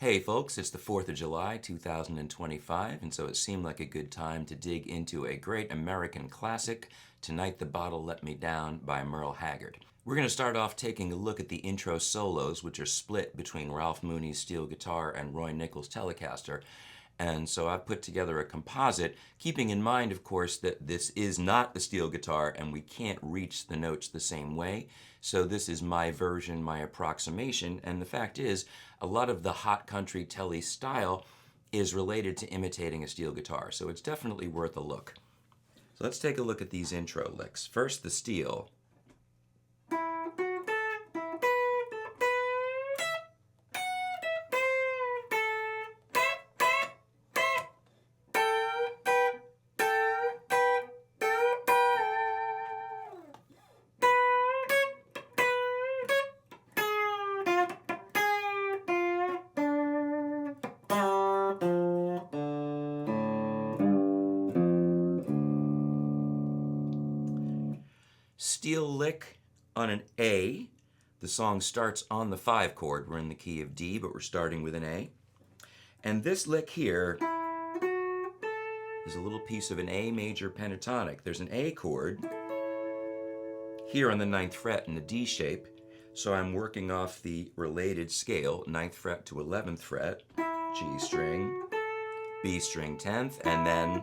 Hey folks, it's the 4th of July 2025, and so it seemed like a good time to dig into a great American classic, Tonight the Bottle Let Me Down by Merle Haggard. We're going to start off taking a look at the intro solos, which are split between Ralph Mooney's steel guitar and Roy Nichols' Telecaster. And so I've put together a composite, keeping in mind, of course, that this is not the steel guitar and we can't reach the notes the same way. So this is my version, my approximation, and the fact is, a lot of the hot country telly style is related to imitating a steel guitar, so it's definitely worth a look. So let's take a look at these intro licks. First, the steel. Steel lick on an A. The song starts on the 5 chord. We're in the key of D, but we're starting with an A. And this lick here is a little piece of an A major pentatonic. There's an A chord here on the 9th fret in the D shape, so I'm working off the related scale, 9th fret to 11th fret, G string, B string 10th, and then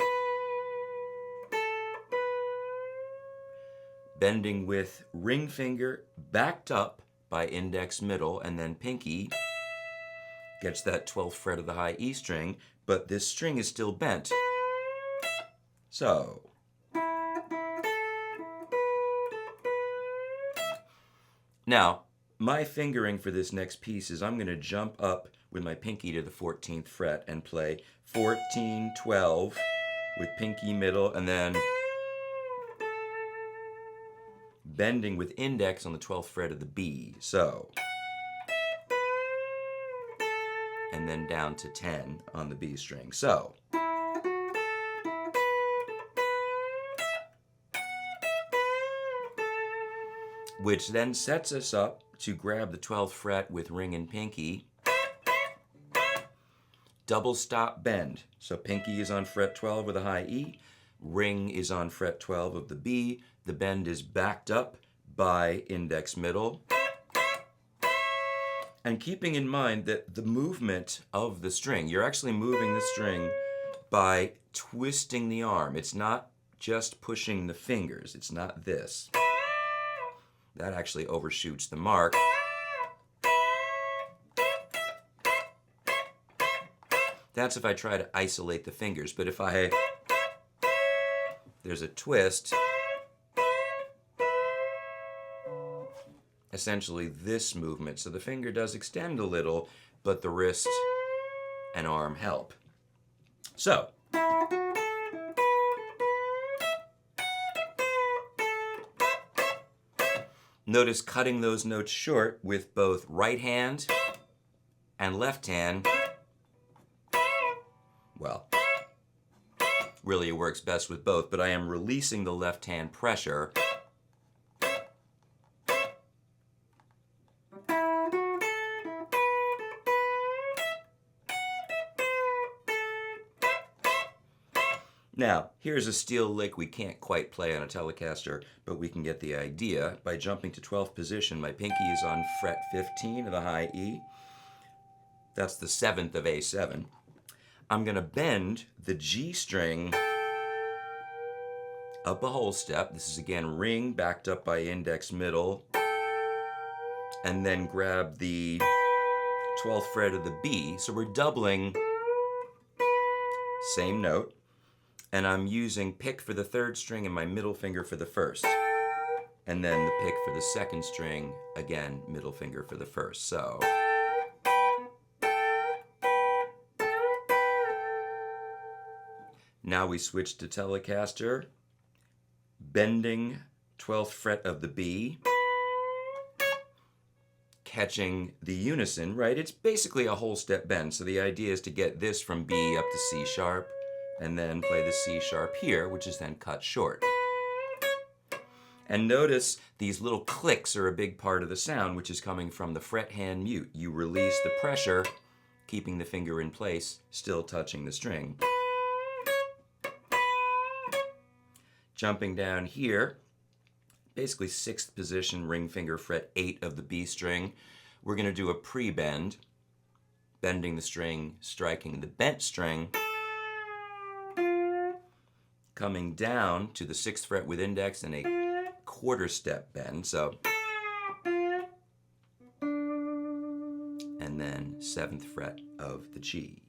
bending with ring finger backed up by index middle, and then pinky gets that 12th fret of the high E string, but this string is still bent. So, now, my fingering for this next piece is I'm going to jump up with my pinky to the 14th fret and play 14, 12 with pinky middle, and then bending with index on the 12th fret of the B. So, and then down to 10 on the B string. So, which then sets us up to grab the 12th fret with ring and pinky, double stop bend. So pinky is on fret 12 with a high E, ring is on fret 12 of the B, the bend is backed up by index middle. And keeping in mind that the movement of the string, you're actually moving the string by twisting the arm. It's not just pushing the fingers, it's not this. That actually overshoots the mark. That's if I try to isolate the fingers, but if there's a twist, essentially this movement. So the finger does extend a little, but the wrist and arm help. So, notice cutting those notes short with both right hand and left hand. Well, really it works best with both, but I am releasing the left hand pressure. Now, here's a steel lick we can't quite play on a Telecaster, but we can get the idea. By jumping to 12th position, my pinky is on fret 15 of the high E. That's the 7th of A7. I'm going to bend the G string up a whole step. This is again ring backed up by index middle. And then grab the 12th fret of the B. So we're doubling, same note. And I'm using pick for the 3rd string and my middle finger for the 1st. And then the pick for the 2nd string, again, middle finger for the 1st. So, now we switch to Telecaster, bending 12th fret of the B, catching the unison, right? It's basically a whole step bend. So the idea is to get this from B up to C sharp, and then play the C sharp here, which is then cut short. And notice these little clicks are a big part of the sound, which is coming from the fret hand mute. You release the pressure keeping the finger in place, still touching the string. Jumping down here, basically 6th position, ring finger, fret 8 of the B string. We're going to do a pre-bend, bending the string, striking the bent string, coming down to the 6th fret with index and a quarter step bend, so, and then 7th fret of the G.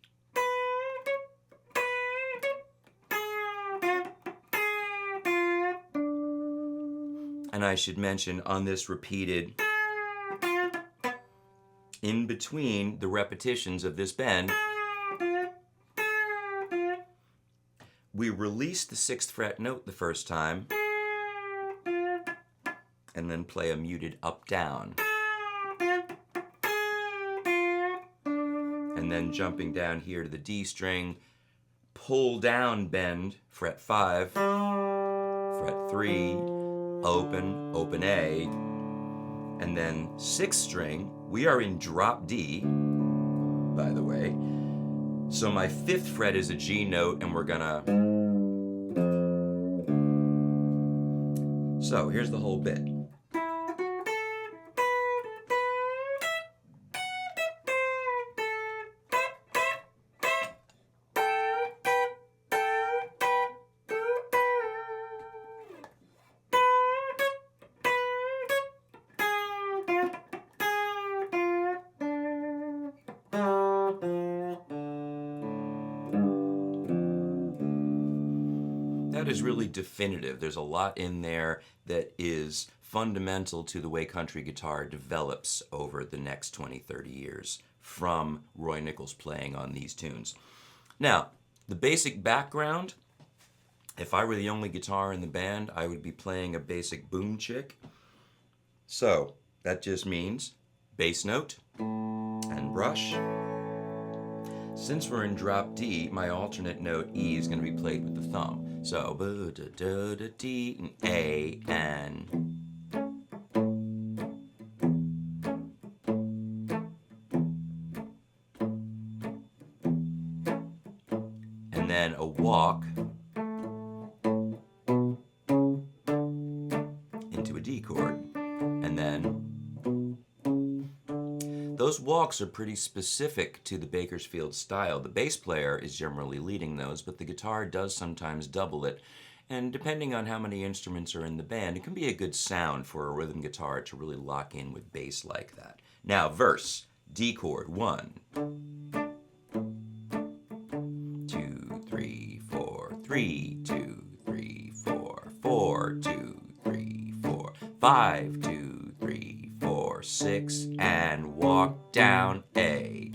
And I should mention, on this repeated, in between the repetitions of this bend, we release the 6th fret note the first time, and then play a muted up-down. And then jumping down here to the D string, pull down bend, fret 5, fret 3, open, open A, and then 6th string, we are in drop D, by the way. So my 5th fret is a G note, and we're gonna... So here's the whole bit. That is really definitive. There's a lot in there that is fundamental to the way country guitar develops over the next 20, 30 years from Roy Nichols playing on these tunes. Now, the basic background, if I were the only guitar in the band, I would be playing a basic boom chick. So that just means bass note and brush. Since we're in drop D, my alternate note E is going to be played with the thumb. So D and A and then a walk into a D chord, and then those walks are pretty specific to the Bakersfield style. The bass player is generally leading those, but the guitar does sometimes double it. And depending on how many instruments are in the band, it can be a good sound for a rhythm guitar to really lock in with bass like that. Now, verse, D chord, 1, 2, 3, 4, 3, 2, 3, 4, 4, 2, 3, 4, 5, 2, 3, 4, 6, and walk down A.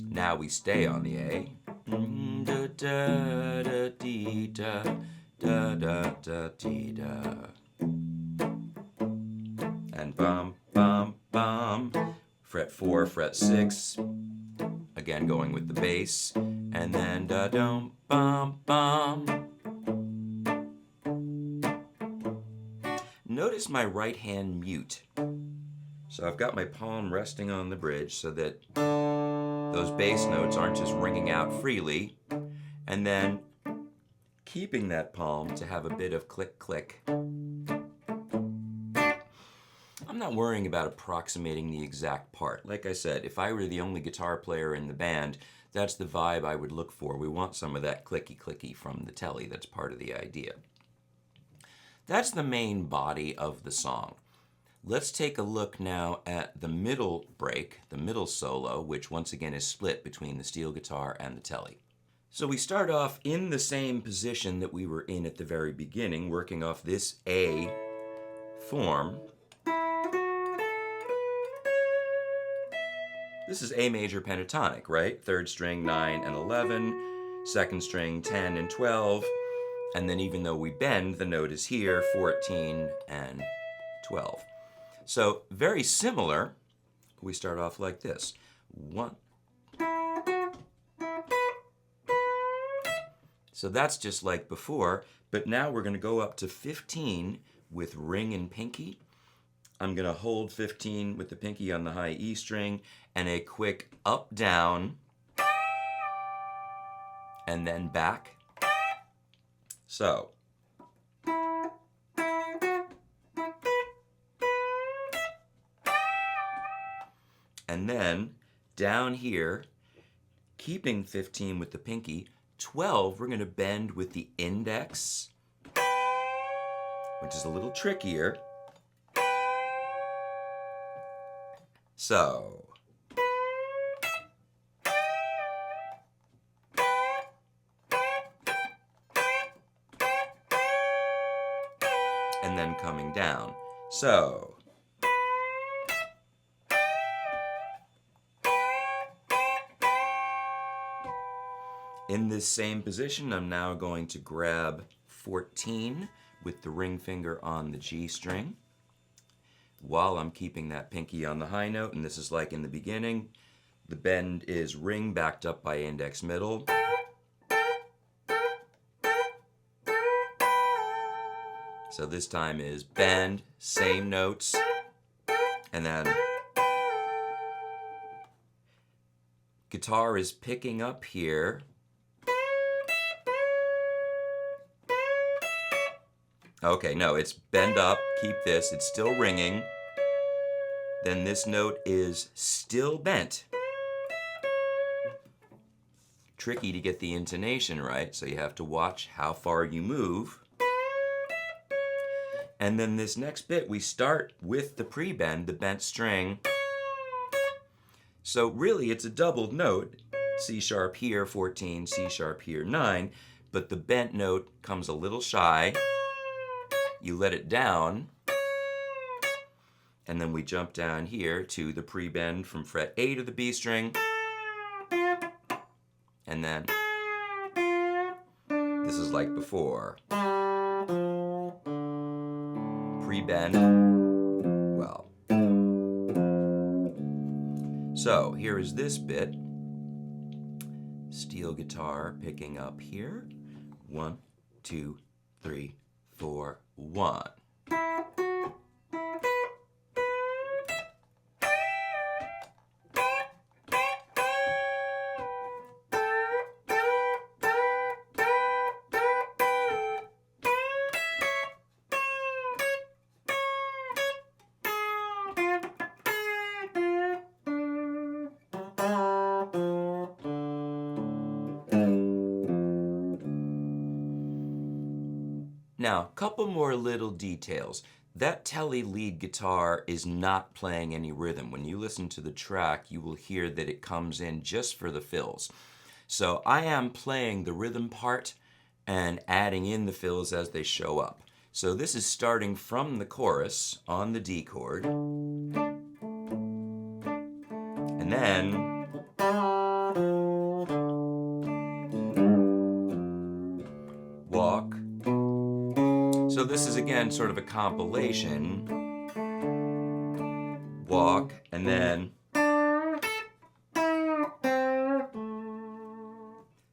Now we stay on the A. Da da da dee da da da da dee da. And bum bum bum. Fret 4, fret 6. Again going with the bass. And then da dum bum bum. Notice my right hand mute. So I've got my palm resting on the bridge so that those bass notes aren't just ringing out freely, and then keeping that palm to have a bit of click click. I'm not worrying about approximating the exact part. Like I said, if I were the only guitar player in the band, that's the vibe I would look for. We want some of that clicky clicky from the telly. That's part of the idea. That's the main body of the song. Let's take a look now at the middle break, the middle solo, which once again is split between the steel guitar and the telly. So we start off in the same position that we were in at the very beginning, working off this A form. This is A major pentatonic, right? 3rd string 9 and 11, 2nd string 10 and 12, and then even though we bend, the note is here, 14 and 12. So very similar, we start off like this. 1. So that's just like before, but now we're going to go up to 15 with ring and pinky, I'm going to hold 15 with the pinky on the high E string and a quick up, down, and then back. So. And then down here, keeping 15 with the pinky, 12 we're going to bend with the index, which is a little trickier. So. And then coming down. So. In this same position, I'm now going to grab 14 with the ring finger on the G string while I'm keeping that pinky on the high note, and this is like in the beginning. The bend is ring backed up by index middle. So this time is bend, same notes, and then guitar is picking up here. Okay, no, it's bend up, keep this, it's still ringing. Then this note is still bent. Tricky to get the intonation right, so you have to watch how far you move. And then this next bit, we start with the pre-bend, the bent string. So really, it's a doubled note. C sharp here, 14, C sharp here, 9. But the bent note comes a little shy. You let it down. And then we jump down here to the pre-bend from fret A to the B string. And then this is like before. Pre-bend. Well. So here is this bit. Steel guitar picking up here. 1, 2, 3, 4, 1. Now, a couple more little details. That Tele lead guitar is not playing any rhythm. When you listen to the track, you will hear that it comes in just for the fills. So I am playing the rhythm part and adding in the fills as they show up. So this is starting from the chorus on the D chord. And then walk. So this is again sort of a compilation. Walk, and then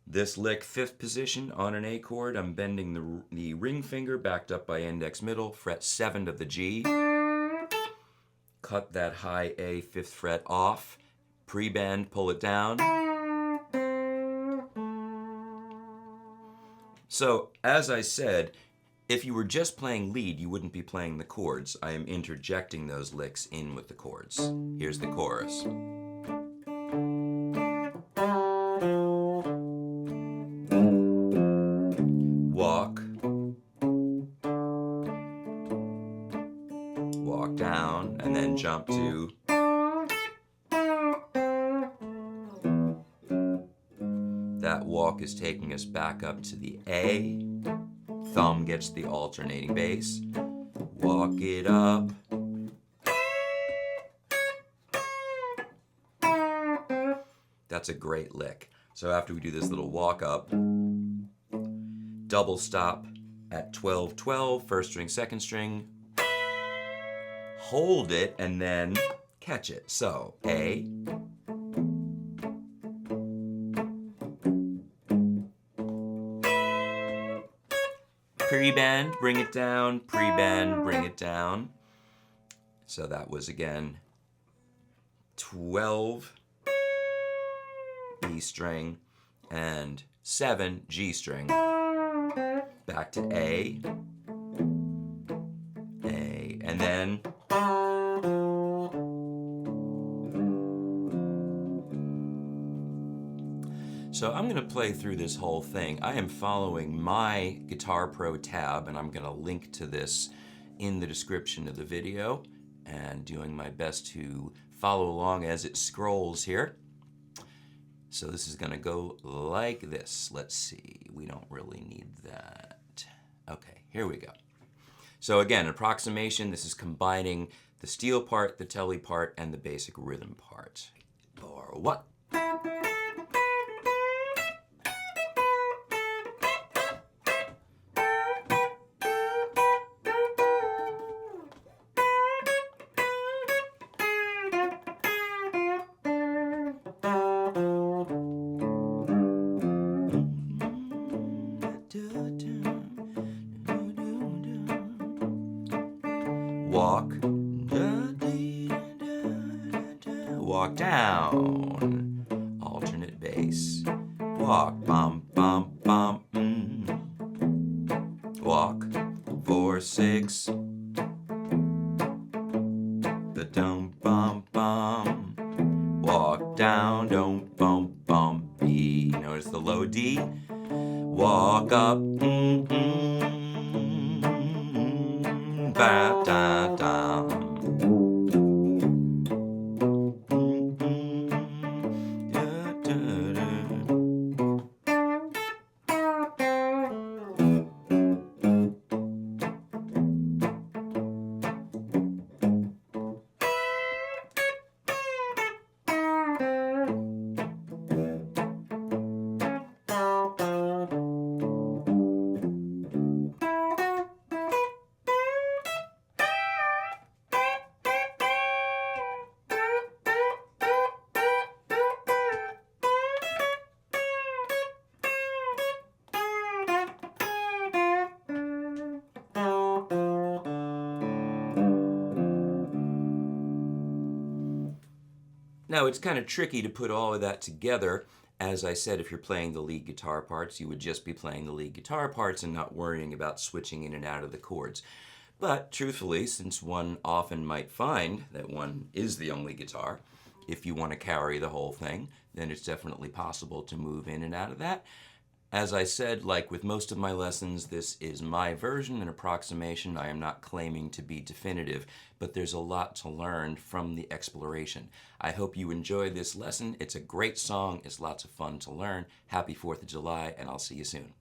this lick, 5th position on an A chord. I'm bending the ring finger backed up by index middle, fret 7 of the G. Cut that high A 5th fret off. Pre-bend, pull it down. So, as I said, if you were just playing lead, you wouldn't be playing the chords. I am interjecting those licks in with the chords. Here's the chorus. Walk. Walk down, and then jump to. That walk is taking us back up to the A. Thumb gets the alternating bass. Walk it up. That's a great lick. So after we do this little walk up, double stop at 12-12, first string, second string. Hold it and then catch it. So A. Pre-bend, bring it down, pre-bend, bring it down. So that was, again, 12 E string and 7 G string. Back to A, and then so I'm going to play through this whole thing. I am following my Guitar Pro tab, and I'm going to link to this in the description of the video, and doing my best to follow along as it scrolls here. So this is going to go like this. Let's see. We don't really need that. Okay, here we go. So again, approximation, this is combining the steel part, the telly part, and the basic rhythm part. For what? Walk, walk down, alternate bass. Walk, bum, bum, bum, Walk, 4, 6. The dum, bum, bum. Walk down, don't, bum, bum, B. Notice the low D. Walk up, ba, da, da. Now, it's kind of tricky to put all of that together. As I said, if you're playing the lead guitar parts, you would just be playing the lead guitar parts and not worrying about switching in and out of the chords. But truthfully, since one often might find that one is the only guitar, if you want to carry the whole thing, then it's definitely possible to move in and out of that. As I said, like with most of my lessons, this is my version, an approximation. I am not claiming to be definitive, but there's a lot to learn from the exploration. I hope you enjoy this lesson. It's a great song. It's lots of fun to learn. Happy 4th of July, and I'll see you soon.